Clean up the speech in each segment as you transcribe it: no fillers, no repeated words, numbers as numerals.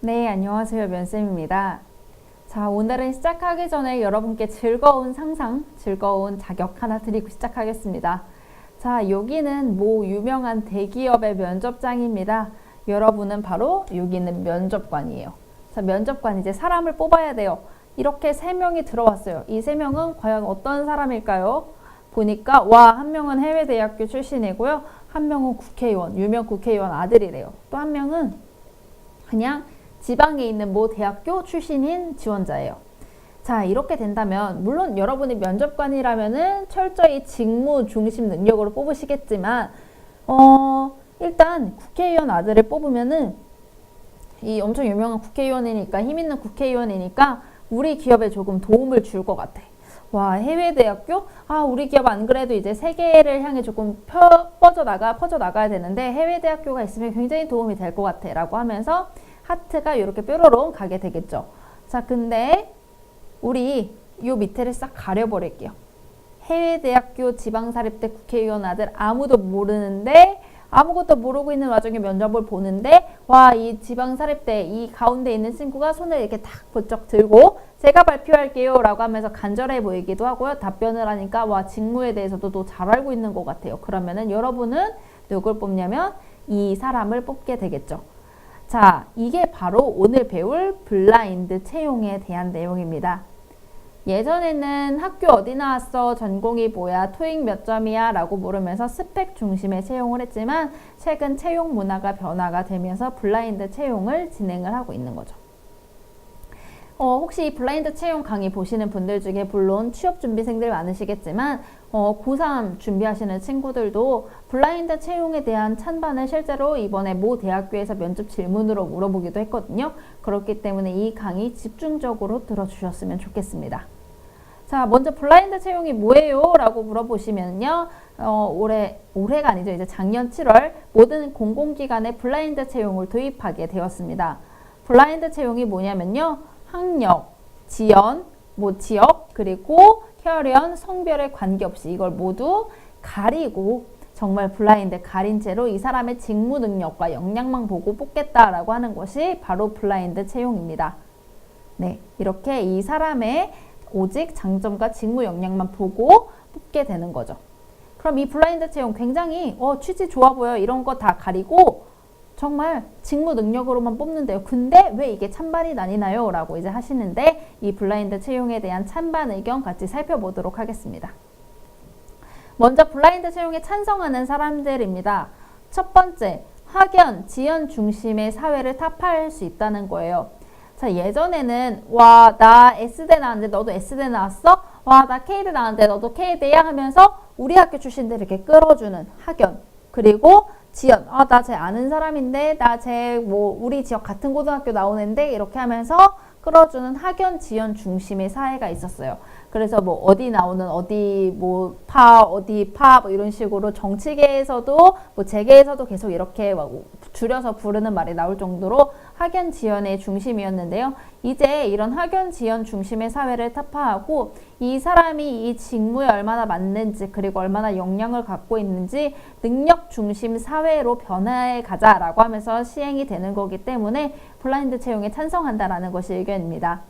네, 안녕하세요. 면쌤입니다. 자, 오늘은 시작하기 전에 여러분께 즐거운 상상, 즐거운 자격 하나 드리고 시작하겠습니다. 자, 여기는 모 유명한 대기업의 면접장입니다. 여러분은 바로 여기는 면접관이에요. 자, 면접관 이제 사람을 뽑아야 돼요. 이렇게 3명이 들어왔어요. 이 3명은 과연 어떤 사람일까요? 보니까 한 명은 해외대학교 출신이고요. 한 명은 국회의원, 유명 국회의원 아들이래요. 또 한 명은 그냥 지방에 있는 모 대학교 출신인 지원자예요. 자, 이렇게 된다면 물론 여러분이 면접관이라면은 철저히 직무 중심 능력으로 뽑으시겠지만 일단 국회의원 아들을 뽑으면은 이 엄청 유명한 국회의원이니까 힘 있는 국회의원이니까 우리 기업에 조금 도움을 줄 것 같아. 와, 해외대학교? 우리 기업 안 그래도 이제 세계를 향해 조금 퍼져나가야 되는데 해외대학교가 있으면 굉장히 도움이 될 것 같아 라고 하면서 하트가 이렇게 뾰로롱 가게 되겠죠. 자, 근데 우리 요 밑에를 싹 가려버릴게요. 해외대학교 지방사립대 국회의원 아들 아무도 모르는데 아무것도 모르고 있는 와중에 면접을 보는데 이 지방사립대 이 가운데 있는 친구가 손을 이렇게 탁 번쩍 들고 제가 발표할게요 라고 하면서 간절해 보이기도 하고요. 답변을 하니까 직무에 대해서도 또 잘 알고 있는 것 같아요. 그러면은 여러분은 누굴 뽑냐면 이 사람을 뽑게 되겠죠. 자, 이게 바로 오늘 배울 블라인드 채용에 대한 내용입니다. 예전에는 학교 어디 나왔어? 전공이 뭐야? 토익 몇 점이야? 라고 물으면서 스펙 중심의 채용을 했지만 최근 채용 문화가 변화가 되면서 블라인드 채용을 진행을 하고 있는 거죠. 혹시 블라인드 채용 강의 보시는 분들 중에 물론 취업준비생들 많으시겠지만 고3 준비하시는 친구들도 블라인드 채용에 대한 찬반을 실제로 이번에 모 대학교에서 면접 질문으로 물어보기도 했거든요. 그렇기 때문에 이 강의 집중적으로 들어주셨으면 좋겠습니다. 자, 먼저 블라인드 채용이 뭐예요? 라고 물어보시면요. 올해가 아니죠. 이제 작년 7월 모든 공공기관에 블라인드 채용을 도입하게 되었습니다. 블라인드 채용이 뭐냐면요. 학력, 지연, 지역, 그리고 혈연, 성별에 관계없이 이걸 모두 가리고 정말 블라인드 가린 채로 이 사람의 직무 능력과 역량만 보고 뽑겠다라고 하는 것이 바로 블라인드 채용입니다. 네, 이렇게 이 사람의 오직 장점과 직무 역량만 보고 뽑게 되는 거죠. 그럼 이 블라인드 채용 굉장히 취지 좋아 보여 이런 거 다 가리고 정말 직무 능력으로만 뽑는데요. 근데 왜 이게 찬반이 나뉘나요? 라고 이제 하시는데 이 블라인드 채용에 대한 찬반 의견 같이 살펴보도록 하겠습니다. 먼저 블라인드 채용에 찬성하는 사람들입니다. 첫 번째, 학연, 지연 중심의 사회를 타파할 수 있다는 거예요. 자, 예전에는 나 S대 나왔는데 너도 S대 나왔어? 나 K대 나왔는데 너도 K대야? 하면서 우리 학교 출신들 이렇게 끌어주는 학연. 그리고 지연, 나 쟤 아는 사람인데, 우리 지역 같은 고등학교 나오는데, 이렇게 하면서 끌어주는 학연, 지연 중심의 사회가 있었어요. 그래서 어디 나오는, 어디 파, 이런 식으로 정치계에서도, 재계에서도 계속 이렇게 줄여서 부르는 말이 나올 정도로 학연, 지연의 중심이었는데요. 이제 이런 학연, 지연 중심의 사회를 타파하고 이 사람이 이 직무에 얼마나 맞는지 그리고 얼마나 역량을 갖고 있는지 능력 중심 사회로 변화해 가자라고 하면서 시행이 되는 거기 때문에 블라인드 채용에 찬성한다라는 것이 의견입니다.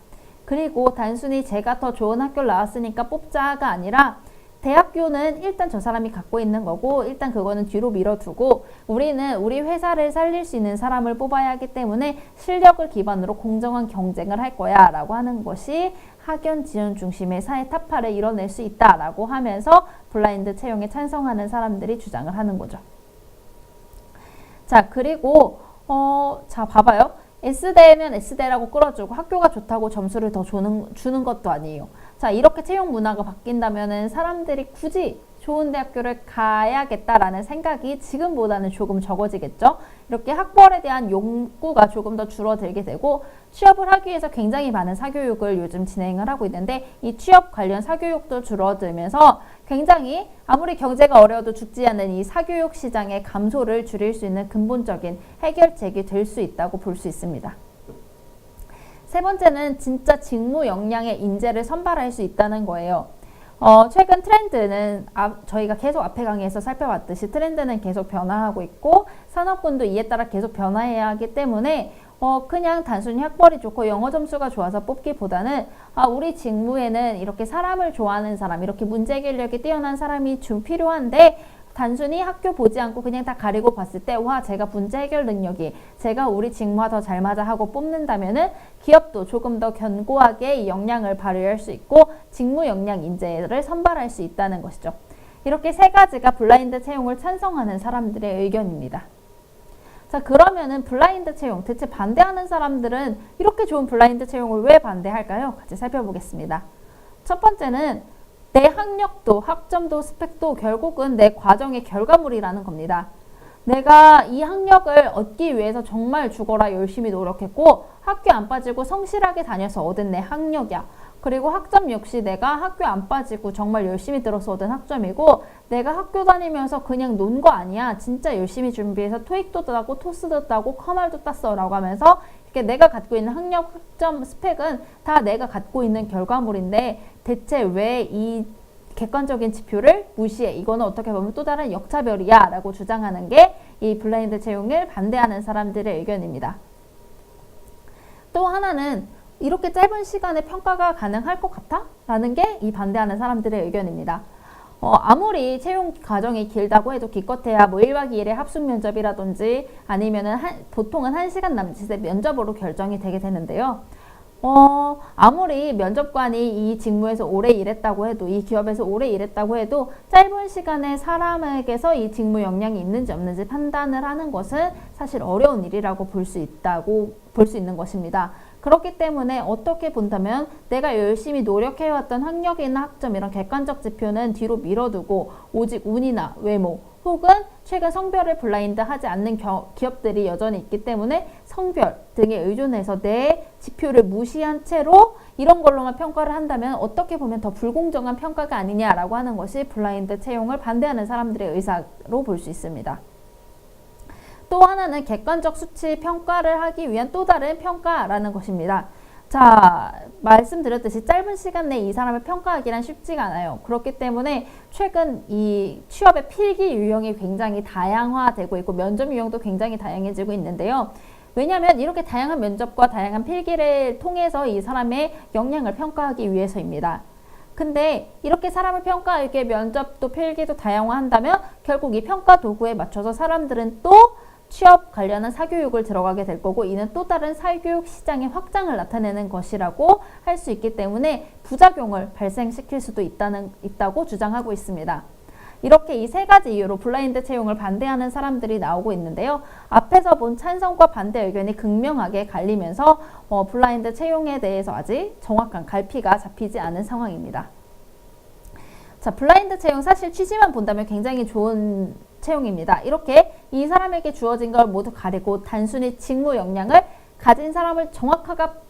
그리고 단순히 제가 더 좋은 학교를 나왔으니까 뽑자가 아니라 대학교는 일단 저 사람이 갖고 있는 거고 일단 그거는 뒤로 밀어두고 우리는 우리 회사를 살릴 수 있는 사람을 뽑아야 하기 때문에 실력을 기반으로 공정한 경쟁을 할 거야 라고 하는 것이 학연 지연 중심의 사회 타파를 이뤄낼 수 있다 라고 하면서 블라인드 채용에 찬성하는 사람들이 주장을 하는 거죠. 자, 그리고 자, 봐봐요. S대면 S대라고 끌어주고 학교가 좋다고 점수를 더 주는 것도 아니에요. 자, 이렇게 채용 문화가 바뀐다면은 사람들이 굳이 좋은 대학교를 가야겠다라는 생각이 지금보다는 조금 적어지겠죠. 이렇게 학벌에 대한 욕구가 조금 더 줄어들게 되고 취업을 하기 위해서 굉장히 많은 사교육을 요즘 진행을 하고 있는데 이 취업 관련 사교육도 줄어들면서 굉장히 아무리 경제가 어려워도 죽지 않는 이 사교육 시장의 감소를 줄일 수 있는 근본적인 해결책이 될 수 있다고 볼 수 있습니다. 세 번째는 진짜 직무 역량의 인재를 선발할 수 있다는 거예요. 최근 트렌드는 저희가 계속 앞에 강의에서 살펴봤듯이 트렌드는 계속 변화하고 있고 산업군도 이에 따라 계속 변화해야 하기 때문에 그냥 단순히 학벌이 좋고 영어 점수가 좋아서 뽑기보다는 우리 직무에는 이렇게 사람을 좋아하는 사람, 이렇게 문제 해결력이 뛰어난 사람이 좀 필요한데 단순히 학교 보지 않고 그냥 다 가리고 봤을 때 와, 제가 문제 해결 능력이 제가 우리 직무와 더 잘 맞아 하고 뽑는다면은 기업도 조금 더 견고하게 이 역량을 발휘할 수 있고 직무 역량 인재를 선발할 수 있다는 것이죠. 이렇게 세 가지가 블라인드 채용을 찬성하는 사람들의 의견입니다. 자, 그러면은 블라인드 채용, 대체 반대하는 사람들은 이렇게 좋은 블라인드 채용을 왜 반대할까요? 같이 살펴보겠습니다. 첫 번째는 내 학력도, 학점도, 스펙도 결국은 내 과정의 결과물이라는 겁니다. 내가 이 학력을 얻기 위해서 정말 죽어라 열심히 노력했고 학교 안 빠지고 성실하게 다녀서 얻은 내 학력이야. 그리고 학점 역시 내가 학교 안 빠지고 정말 열심히 들어서 얻은 학점이고 내가 학교 다니면서 그냥 논 거 아니야. 진짜 열심히 준비해서 토익도 따고 토스도 따고 커말도 땄어 라고 하면서 이렇게 내가 갖고 있는 학력, 학점, 스펙은 다 내가 갖고 있는 결과물인데 대체 왜 이 객관적인 지표를 무시해? 이거는 어떻게 보면 또 다른 역차별이야 라고 주장하는 게 이 블라인드 채용을 반대하는 사람들의 의견입니다. 또 하나는 이렇게 짧은 시간에 평가가 가능할 것 같아? 라는 게 이 반대하는 사람들의 의견입니다. 아무리 채용 과정이 길다고 해도 기껏해야 뭐 1박 2일의 합숙 면접이라든지 아니면은 보통은 1시간 남짓의 면접으로 결정이 되게 되는데요. 아무리 면접관이 이 직무에서 오래 일했다고 해도 이 기업에서 오래 일했다고 해도 짧은 시간에 사람에게서 이 직무 역량이 있는지 없는지 판단을 하는 것은 사실 어려운 일이라고 볼 수 있는 것입니다. 그렇기 때문에 어떻게 본다면 내가 열심히 노력해왔던 학력이나 학점 이런 객관적 지표는 뒤로 밀어두고 오직 운이나 외모 혹은 최근 성별을 블라인드 하지 않는 기업들이 여전히 있기 때문에 성별 등에 의존해서 내 지표를 무시한 채로 이런 걸로만 평가를 한다면 어떻게 보면 더 불공정한 평가가 아니냐라고 하는 것이 블라인드 채용을 반대하는 사람들의 의사로 볼 수 있습니다. 또 하나는 객관적 수치 평가를 하기 위한 또 다른 평가라는 것입니다. 자, 말씀드렸듯이 짧은 시간 내에 이 사람을 평가하기란 쉽지가 않아요. 그렇기 때문에 최근 이 취업의 필기 유형이 굉장히 다양화되고 있고 면접 유형도 굉장히 다양해지고 있는데요. 왜냐하면 이렇게 다양한 면접과 다양한 필기를 통해서 이 사람의 역량을 평가하기 위해서입니다. 근데 이렇게 사람을 평가하기 위해 면접도 필기도 다양화한다면 결국 이 평가 도구에 맞춰서 사람들은 또 취업 관련한 사교육을 들어가게 될 거고 이는 또 다른 사교육 시장의 확장을 나타내는 것이라고 할 수 있기 때문에 부작용을 발생시킬 수도 있다고 주장하고 있습니다. 이렇게 이 세 가지 이유로 블라인드 채용을 반대하는 사람들이 나오고 있는데요. 앞에서 본 찬성과 반대 의견이 극명하게 갈리면서 블라인드 채용에 대해서 아직 정확한 갈피가 잡히지 않은 상황입니다. 자, 블라인드 채용 사실 취지만 본다면 굉장히 좋은 채용입니다. 이렇게 이 사람에게 주어진 걸 모두 가리고 단순히 직무 역량을 가진 사람을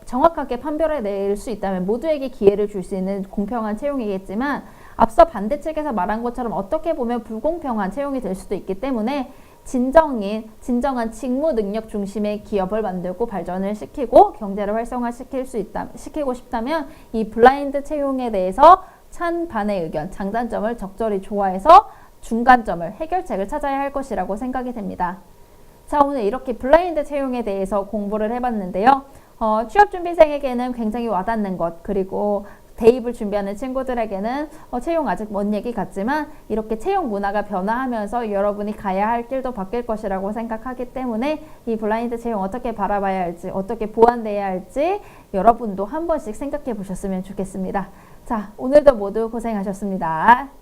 정확하게 판별해낼 수 있다면 모두에게 기회를 줄 수 있는 공평한 채용이겠지만 앞서 반대측에서 말한 것처럼 어떻게 보면 불공평한 채용이 될 수도 있기 때문에 진정한 직무 능력 중심의 기업을 만들고 발전을 시키고 경제를 시키고 싶다면 이 블라인드 채용에 대해서 찬반의 의견, 장단점을 적절히 조화해서 중간점을, 해결책을 찾아야 할 것이라고 생각이 됩니다. 자, 오늘 이렇게 블라인드 채용에 대해서 공부를 해봤는데요. 취업준비생에게는 굉장히 와닿는 것, 그리고 대입을 준비하는 친구들에게는 채용 아직 먼 얘기 같지만 이렇게 채용 문화가 변화하면서 여러분이 가야 할 길도 바뀔 것이라고 생각하기 때문에 이 블라인드 채용 어떻게 바라봐야 할지, 어떻게 보완돼야 할지 여러분도 한 번씩 생각해 보셨으면 좋겠습니다. 자, 오늘도 모두 고생하셨습니다.